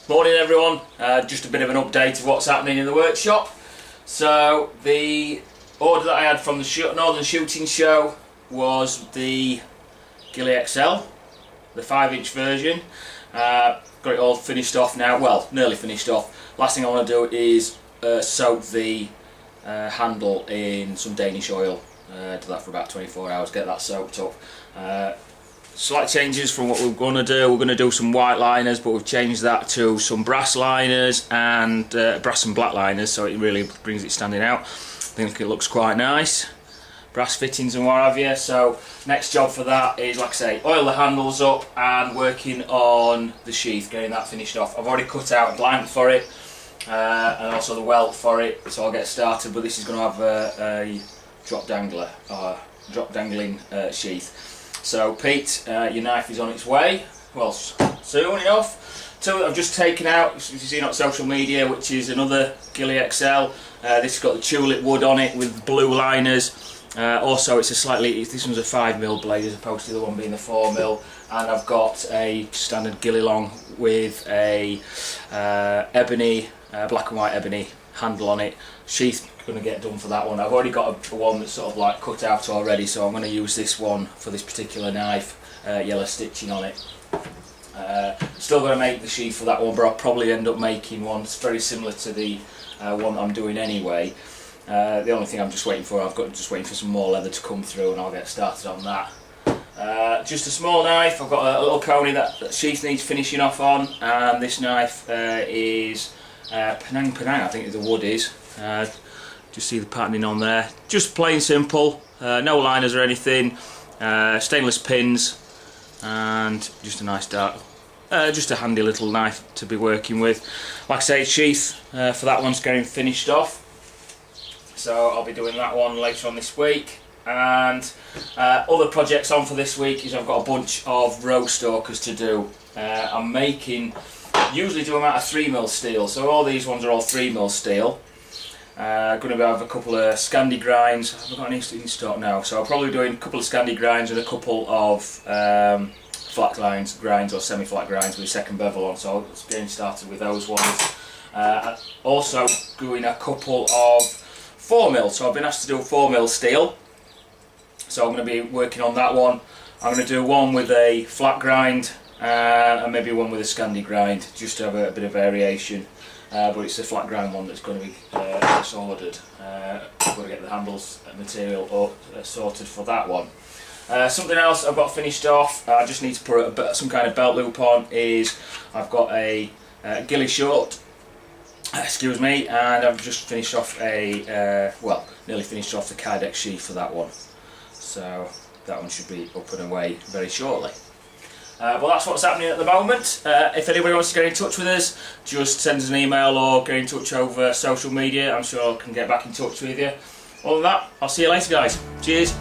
Morning everyone, just a bit of an update of what's happening in the workshop. So the order that I had from the Northern Shooting Show was the Ghillie XL, the 5-inch version. Got it all finished off now, well, nearly finished off. Last thing I want to do is soak the handle in some Danish oil. Do that for about 24 hours, get that soaked up. Slight changes from what we're going to do. We're going to do some white liners, but we've changed that to some brass liners and brass and black liners, so it really brings it standing out. I think it looks quite nice. Brass fittings and what have you. So next job for that is, like I say, oil the handles up and working on the sheath, getting that finished off. I've already cut out a blank for it and also the welt for it, so I'll get started. But this is going to have a drop dangling sheath. So Pete, your knife is on its way, well, soon enough. Two that I've just taken out, as you've seen on social media, which is another Ghillie XL. This has got the tulip wood on it with blue liners. Also it's this one's a 5mm blade as opposed to the one being the 4mm. And I've got a standard Ghillie long with a ebony, black and white ebony handle on it. Sheath going to get done for that one. I've already got a one that's sort of like cut out already, so I'm going to use this one for this particular knife, yellow stitching on it. Still going to make the sheath for that one, but I'll probably end up making one that's very similar to the one I'm doing anyway. The only thing I'm just waiting for, just waiting for some more leather to come through, and I'll get started on that. Just a small knife. I've got a little coney that sheath needs finishing off on, and this knife is Penang, I think the wood is. Just see the patterning on there. Just plain simple, no liners or anything. Stainless pins, and just a nice dark, just a handy little knife to be working with. Like I say, sheath for that one's getting finished off, so I'll be doing that one later on this week. And other projects on for this week is I've got a bunch of Roe Stalkers to do. I'm usually do them out of 3mm steel, so all these ones are all 3mm steel. Going to have a couple of Scandi grinds. I haven't got any in stock now, so I'll probably be doing a couple of Scandi grinds and a couple of flat grinds or semi-flat grinds with a second bevel on, so I'll getting started with those ones. Also doing a couple of 4mm, so I've been asked to do 4mm steel, so I'm going to be working on that one. I'm going to do one with a flat grind and maybe one with a Scandi grind, just to have a bit of variation. But it's a flat grind one that's going to be ordered. I've got to get the handles and material sorted for that one. Something else I've got finished off, I just need to put some kind of belt loop on, is I've got a Ghillie short, excuse me, and I've just finished off nearly finished off the Kydex sheath for that one. So that one should be up and away very shortly. Well, that's what's happening at the moment. If anybody wants to get in touch with us, just send us an email or get in touch over social media. I'm sure I can get back in touch with you. Other than that, I'll see you later, guys. Cheers.